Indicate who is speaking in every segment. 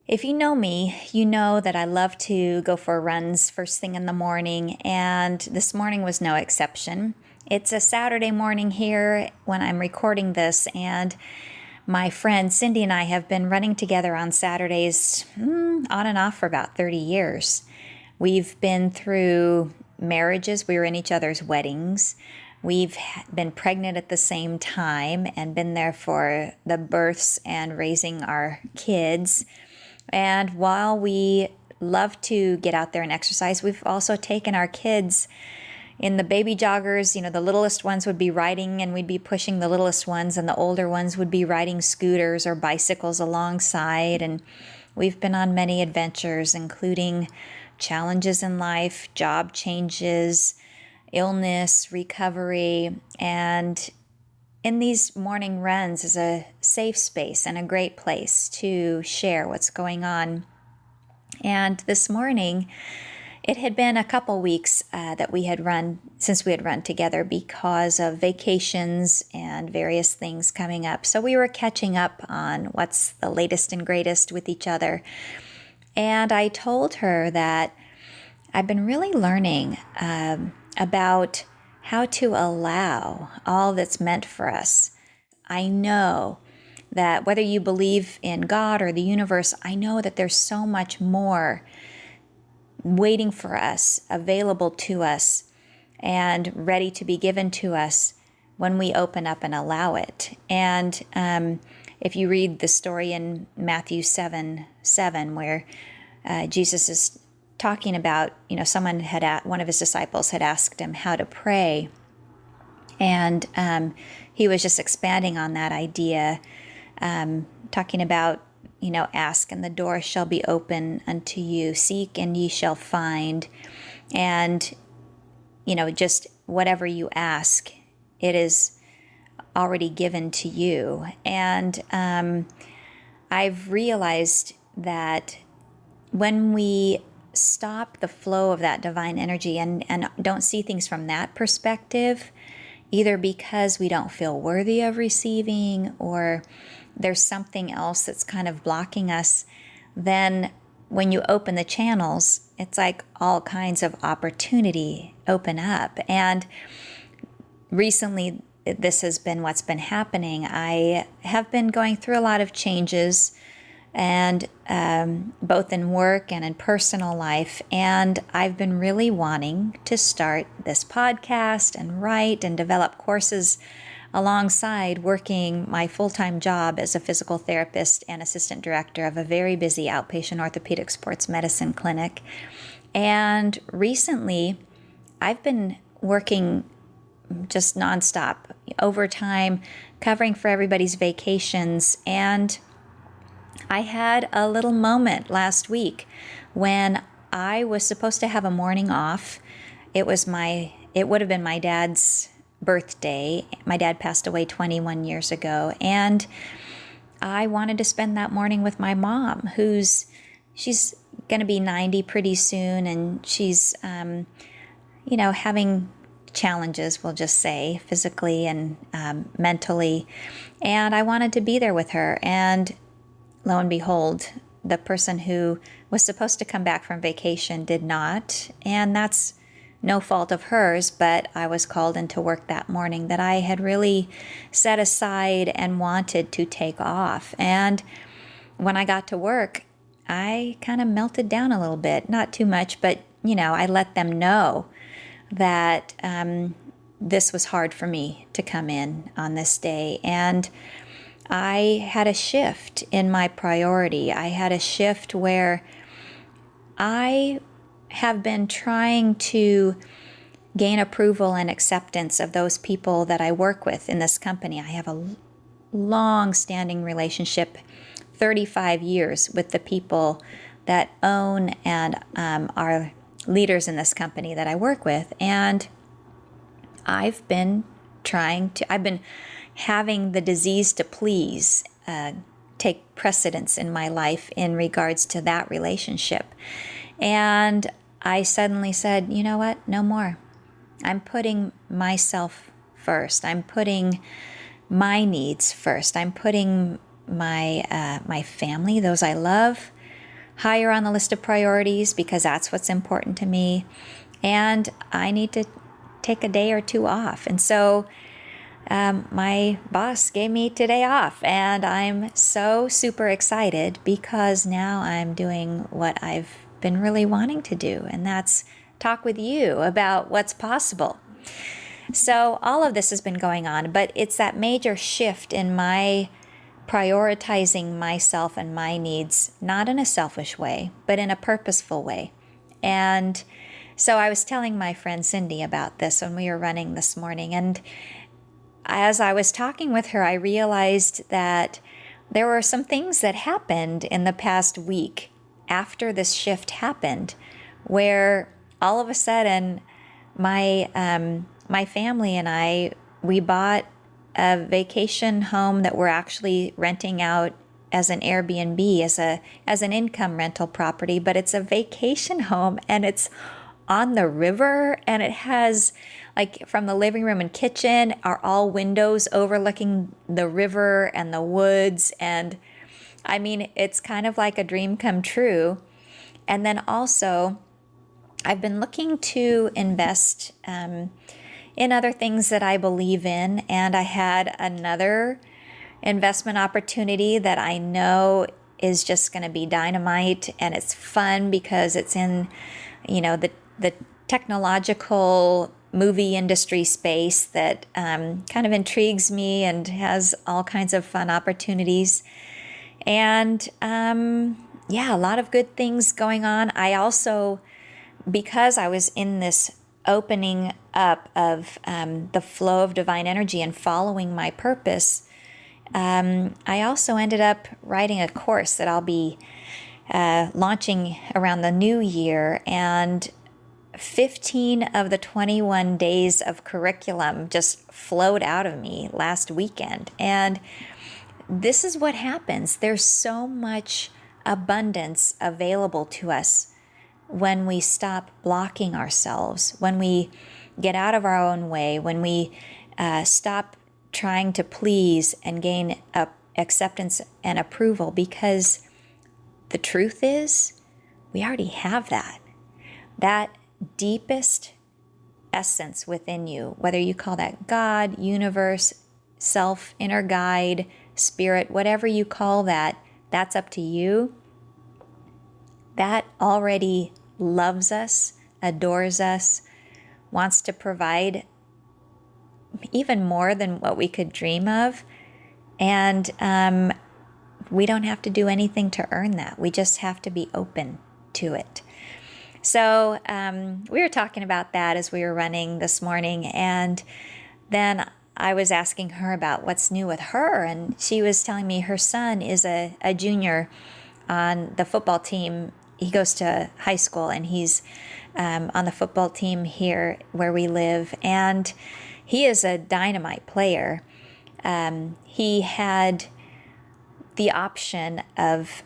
Speaker 1: If you know me, you know that I love to go for runs first thing in the morning, and this morning was no exception. It's a Saturday morning here when I'm recording this, and my friend Cindy and I have been running together on Saturdays on and off for about 30 years. We've been through marriages, we were in each other's weddings. We've been pregnant at the same time and been there for the births and raising our kids. And while we love to get out there and exercise, we've also taken our kids in the baby joggers. The littlest ones would be riding and we'd be pushing the littlest ones, and the older ones would be riding scooters or bicycles alongside. And we've been on many adventures, including challenges in life, job changes, illness, recovery, and in these morning runs is a safe space and a great place to share what's going on. And this morning, it had been a couple weeks that we had run together because of vacations and various things coming up. So we were catching up on what's the latest and greatest with each other. And I told her that I've been really learning about how to allow all that's meant for us. I know that whether you believe in God or the universe, I know that there's so much more waiting for us, available to us, and ready to be given to us when we open up and allow it. And if you read the story in Matthew 7:7, where Jesus is talking about, one of his disciples had asked him how to pray, and he was just expanding on that idea, talking about, ask and the door shall be open unto you, seek and ye shall find, and, just whatever you ask, it is already given to you. And I've realized that when we stop the flow of that divine energy and don't see things from that perspective, either because we don't feel worthy of receiving or there's something else that's kind of blocking us, then when you open the channels, it's like all kinds of opportunity open up. And recently, this has been what's been happening. I have been going through a lot of changes, and both in work and in personal life. And I've been really wanting to start this podcast and write and develop courses alongside working my full-time job as a physical therapist and assistant director of a very busy outpatient orthopedic sports medicine clinic. And recently, I've been working just nonstop, overtime, covering for everybody's vacations. And I had a little moment last week when I was supposed to have a morning off. It would have been my dad's birthday. My dad passed away 21 years ago, and I wanted to spend that morning with my mom, she's going to be 90 pretty soon, and she's, having challenges, we'll just say, physically and mentally, and I wanted to be there with her. And lo and behold, the person who was supposed to come back from vacation did not, and that's no fault of hers, but I was called into work that morning that I had really set aside and wanted to take off. And when I got to work, I kind of melted down a little bit, not too much, but I let them know that this was hard for me to come in on this day. And I had a shift in my priority. I had a shift where I have been trying to gain approval and acceptance of those people that I work with in this company. I have a long-standing relationship, 35 years, with the people that own and are leaders in this company that I work with. And I've been having the disease to please take precedence in my life in regards to that relationship. And I suddenly said, you know what? No more. I'm putting myself first. I'm putting my needs first. I'm putting my family, those I love, higher on the list of priorities because that's what's important to me. And I need to take a day or two off. And so my boss gave me today off, and I'm so super excited because now I'm doing what I've been really wanting to do, and that's talk with you about what's possible. So all of this has been going on, but it's that major shift in my prioritizing myself and my needs, not in a selfish way, but in a purposeful way. And so I was telling my friend Cindy about this when we were running this morning, and as I was talking with her, I realized that there were some things that happened in the past week after this shift happened, where all of a sudden my family and we bought a vacation home that we're actually renting out as an Airbnb, as an income rental property, but it's a vacation home and it's on the river, and it has, like, from the living room and kitchen are all windows overlooking the river and the woods. And I mean, it's kind of like a dream come true. And then also, I've been looking to invest in other things that I believe in, and I had another investment opportunity that I know is just going to be dynamite, and it's fun because it's in, the technological movie industry space that kind of intrigues me and has all kinds of fun opportunities. And a lot of good things going on. I also, because I was in this opening up of the flow of divine energy and following my purpose, I also ended up writing a course that I'll be launching around the new year. And 15 of the 21 days of curriculum just flowed out of me last weekend. And this is what happens. There's so much abundance available to us when we stop blocking ourselves, when we get out of our own way, when we stop trying to please and gain acceptance and approval, because the truth is we already have that. That deepest essence within you, whether you call that God, universe, self, inner guide, spirit, whatever you call that, that's up to you. That already loves us, adores us, wants to provide even more than what we could dream of. And we don't have to do anything to earn that. We just have to be open to it. So we were talking about that as we were running this morning, and then I was asking her about what's new with her, and she was telling me her son is a junior on the football team. He goes to high school, and he's on the football team here where we live, and he is a dynamite player. He had the option of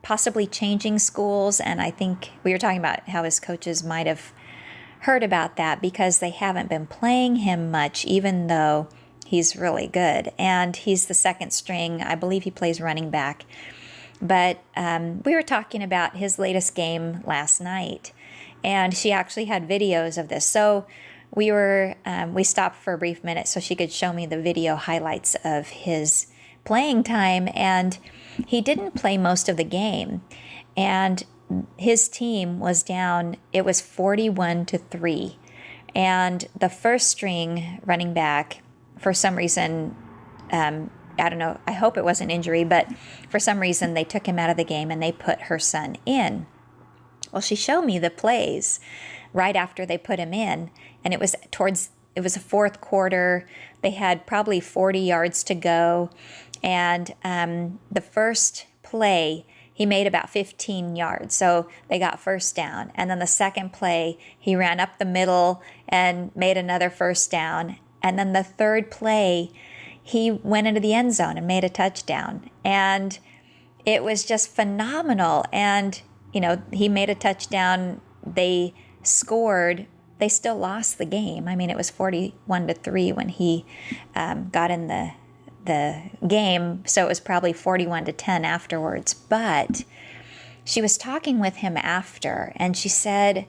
Speaker 1: possibly changing schools, and I think we were talking about how his coaches might have heard about that because they haven't been playing him much, even though he's really good. And he's the second string. I believe he plays running back. But we were talking about his latest game last night, and she actually had videos of this. So we stopped for a brief minute so she could show me the video highlights of his playing time, and he didn't play most of the game, and his team was down. It was 41-3, and the first string running back, for some reason, I don't know, I hope it wasn't injury, but for some reason they took him out of the game and they put her son in. Well, she showed me the plays right after they put him in, and it was a fourth quarter. They had probably 40 yards to go, and the first play, he made about 15 yards, so they got first down. And then the second play, he ran up the middle and made another first down. And then the third play, he went into the end zone and made a touchdown. And it was just phenomenal. And, he made a touchdown. They scored. They still lost the game. I mean, it was 41-3 when he got in the game, so it was probably 41-10 afterwards. But she was talking with him after, and she said,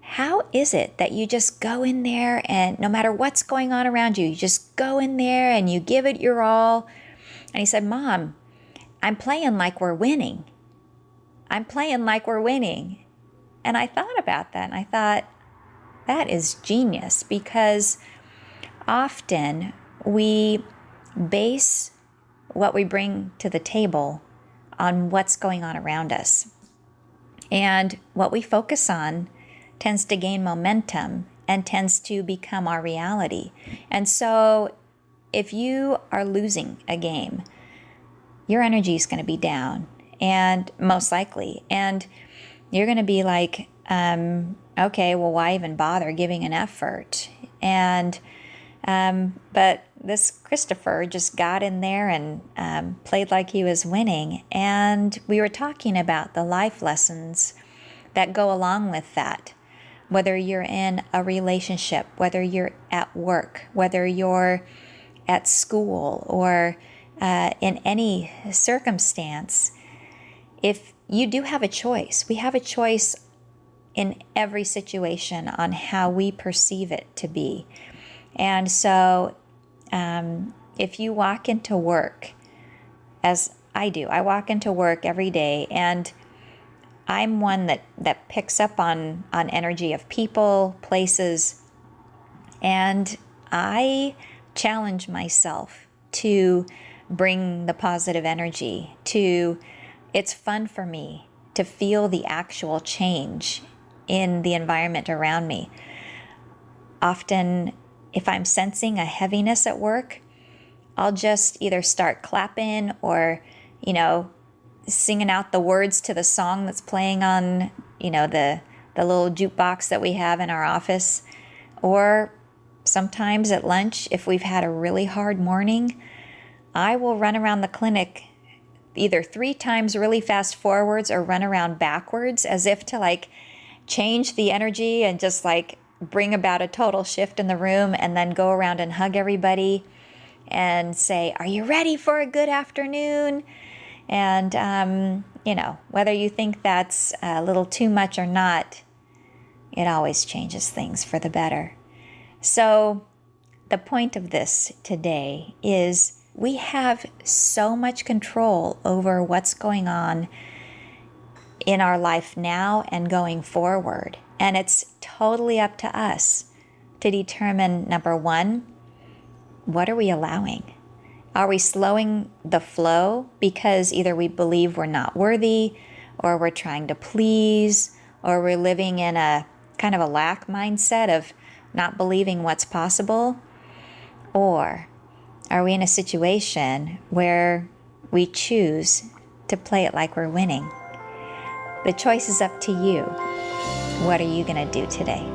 Speaker 1: how is it that you just go in there and no matter what's going on around you, you just go in there and you give it your all? And he said, Mom, I'm playing like we're winning. I'm playing like we're winning. And I thought about that and I thought, that is genius, because often we base what we bring to the table on what's going on around us. And what we focus on tends to gain momentum and tends to become our reality. And so if you are losing a game, your energy is going to be down, and most likely. And you're going to be like, okay, well, why even bother giving an effort? And but this Christopher just got in there and played like he was winning. And we were talking about the life lessons that go along with that. Whether you're in a relationship, whether you're at work, whether you're at school, or in any circumstance, if you do have a choice, we have a choice in every situation on how we perceive it to be. And so if you walk into work, as I do, I walk into work every day, and I'm one that picks up on energy of people, places, and I challenge myself to bring the positive energy. It's fun for me to feel the actual change in the environment around me. Often, if I'm sensing a heaviness at work, I'll just either start clapping or, singing out the words to the song that's playing on, the little jukebox that we have in our office. Or sometimes at lunch, if we've had a really hard morning, I will run around the clinic either 3 times really fast forwards or run around backwards, as if to change the energy and just bring about a total shift in the room, and then go around and hug everybody and say, are you ready for a good afternoon? And, whether you think that's a little too much or not, it always changes things for the better. So the point of this today is we have so much control over what's going on in our life now and going forward. And it's totally up to us to determine, number one, what are we allowing? Are we slowing the flow because either we believe we're not worthy, or we're trying to please, or we're living in a kind of a lack mindset of not believing what's possible? Or are we in a situation where we choose to play it like we're winning? The choice is up to you. What are you going to do today?